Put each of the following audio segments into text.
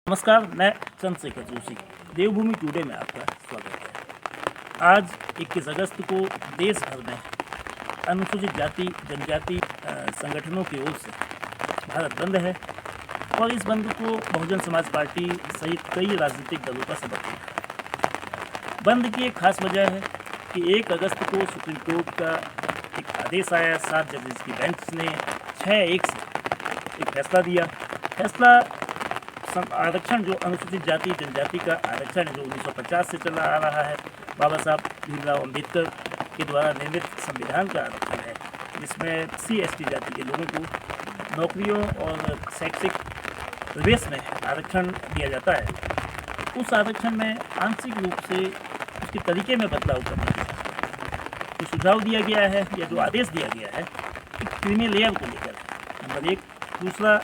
नमस्कार, मैं चंद्रशेखर जोशी। देवभूमि टुडे में आपका स्वागत है। आज 21 अगस्त को देश भर में अनुसूचित जाति जनजाति संगठनों की ओर से भारत बंद है और इस बंद को बहुजन समाज पार्टी सहित कई राजनीतिक दलों का समर्थन है। बंद की एक खास वजह है कि 1 अगस्त को सुप्रीम कोर्ट का एक आदेश आया। 7 जजेस की बेंच ने 6-1 से एक फैसला दिया। फैसला आरक्षण जो अनुसूचित जाति जनजाति का आरक्षण जो 1950 से चला आ रहा है, बाबा साहब भीमराव अम्बेडकर के द्वारा निर्मित संविधान का आरक्षण है, जिसमें SC/ST जाति के लोगों को नौकरियों और शैक्षिक प्रवेश में आरक्षण दिया जाता है। उस आरक्षण में आंशिक रूप से उसके तरीके में बदलाव करने का जो सुझाव दिया गया है या जो आदेश दिया गया है, क्रीमी लेयर को लेकर नंबर 1। दूसरा,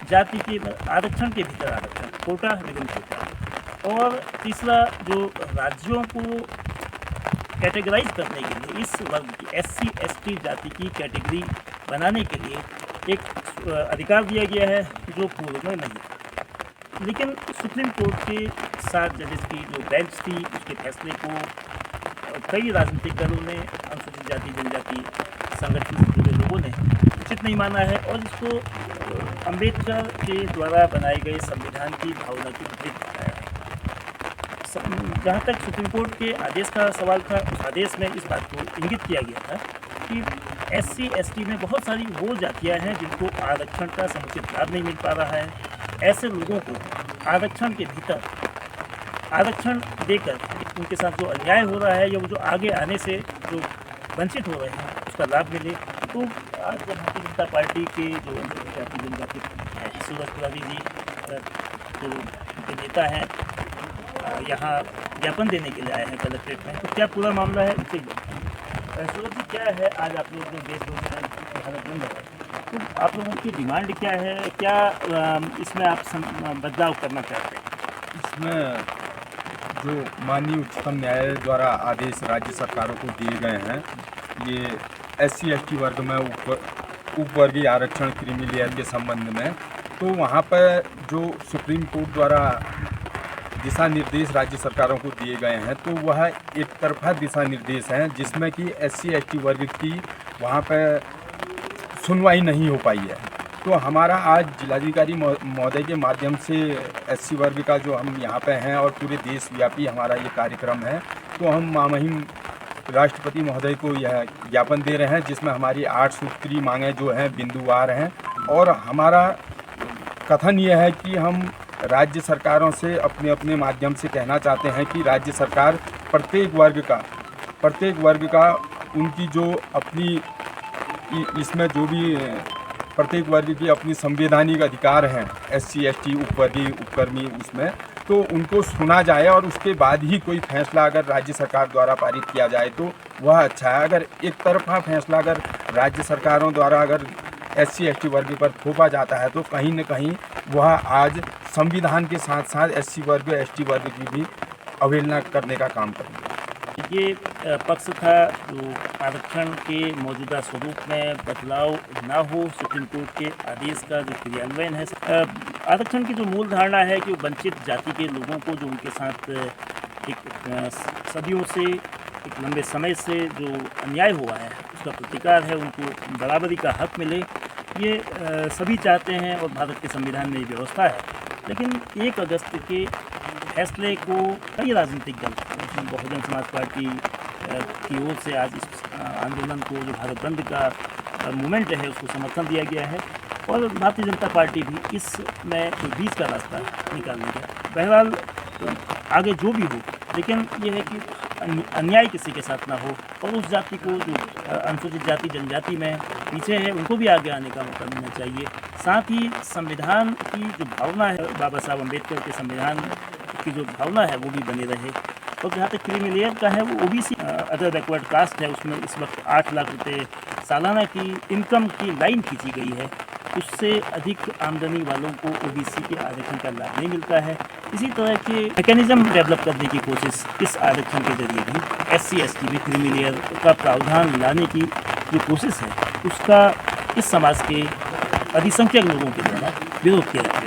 जाति के आरक्षण के भीतर आरक्षण, कोटा निगम कोटा। और तीसरा, जो राज्यों को कैटेगराइज करने के लिए इस वर्ग की SC/ST जाति की कैटेगरी बनाने के लिए एक अधिकार दिया गया है जो पूर्व में नहीं। लेकिन सुप्रीम कोर्ट के 7 जजेस की जो बेंच थी, उसके फैसले को कई राजनीतिक दलों ने, अनुसूचित जाति जनजाति संगठन से जुड़े लोगों ने उचित नहीं माना है और इसको अम्बेडकर के द्वारा बनाए गए संविधान की भावना की विपरीत बताया है। जहाँ तक सुप्रीम कोर्ट के आदेश का सवाल था, उस आदेश में इस बात को इंगित किया गया था कि SC/ST में बहुत सारी वो जातियाँ हैं जिनको आरक्षण का समुचित लाभ नहीं मिल पा रहा है। ऐसे लोगों को आरक्षण के भीतर आरक्षण देकर उनके साथ जो अन्याय हो रहा है या वो जो आगे आने से जो वंचित हो रहे हैं उसका लाभ मिले। तो आज भारतीय जनता पार्टी के जो जाति जनजाति सूरज पुरानी जी जो उनके नेता हैं, यहाँ ज्ञापन देने के लिए आए हैं कलेक्ट्रेट में। तो क्या पूरा मामला है, उसे सूरज जी क्या है आज आप लोग जो देश भर भारत बंद है, तो आप लोगों की डिमांड क्या है, क्या इसमें आप बदलाव करना चाहते हैं? इसमें जो माननीय उच्चतम न्यायालय द्वारा आदेश राज्य सरकारों को दिए गए हैं, ये SC/ST वर्ग में उपवर्गीय आरक्षण क्रीमी लेयर के संबंध में, तो वहाँ पर जो सुप्रीम कोर्ट द्वारा दिशा निर्देश राज्य सरकारों को दिए गए हैं, तो वह एक तरफा दिशा निर्देश हैं जिसमें कि SC/ST वर्ग की वहाँ पर सुनवाई नहीं हो पाई है। तो हमारा आज जिलाधिकारी महोदय के माध्यम से SC वर्ग का जो हम यहाँ पे हैं और पूरे देशव्यापी हमारा ये कार्यक्रम है, तो हम महामहिम राष्ट्रपति महोदय को यह ज्ञापन दे रहे हैं जिसमें हमारी 8 सूत्री मांगें जो हैं बिंदुवार हैं। और हमारा कथन यह है कि हम राज्य सरकारों से अपने अपने माध्यम से कहना चाहते हैं कि राज्य सरकार प्रत्येक वर्ग का उनकी जो अपनी इसमें जो भी प्रत्येक वर्ग की अपनी संवैधानिक अधिकार हैं SC/ST उपवर्गीय उपकर्मी, उसमें तो उनको सुना जाए और उसके बाद ही कोई फैसला अगर राज्य सरकार द्वारा पारित किया जाए तो वह अच्छा है। अगर एक तरफा फैसला अगर राज्य सरकारों द्वारा अगर SC/ST वर्ग पर थोपा जाता है तो कहीं न कहीं वह आज संविधान के साथ साथ SC वर्ग ST वर्ग की भी अवहेलना करने का काम करेंगे। ये पक्ष था जो आरक्षण के मौजूदा स्वरूप में बदलाव ना हो, सुप्रीम कोर्ट के आदेश का जो क्रियान्वयन है। आरक्षण की जो मूल धारणा है कि वंचित जाति के लोगों को जो उनके साथ एक सदियों से, एक लंबे समय से जो अन्याय हुआ है उसका प्रतिकार है, उनको बराबरी का हक मिले, ये सभी चाहते हैं और भारत के संविधान में ये व्यवस्था है। लेकिन 1 अगस्त के फैसले को कई राजनीतिक दल, बहुजन समाज पार्टी की ओर से आज इस आंदोलन को, जो भारत बंद का मूवमेंट है, उसको समर्थन दिया गया है और भारतीय जनता पार्टी भी इसमें जो बीच का रास्ता निकालने का। बहरहाल आगे जो भी हो, लेकिन ये है कि अन्याय किसी के साथ ना हो और उस जाति को जो अनुसूचित जाति जनजाति में पीछे है उनको भी आगे आने का मौका मिलना चाहिए। साथ ही संविधान की जो भावना है, बाबा साहब अम्बेडकर के संविधान की जो भावना है वो भी बनी रहे। और जहाँ तक क्रीमी लेयर का है, वो OBC अदर बैकवर्ड कास्ट है, उसमें इस वक्त 8 लाख रुपये सालाना की इनकम की लाइन खींची गई है। उससे अधिक आमदनी वालों को OBC के आरक्षण का लाभ नहीं मिलता है। इसी तरह के मैकेनिज्म डेवलप करने की कोशिश इस आरक्षण के जरिए भी SC/ST में क्रीमी लेयर का प्रावधान लाने की जो कोशिश है, उसका इस समाज के अधिसंख्यक लोगों के द्वारा विरोध किया जाता है।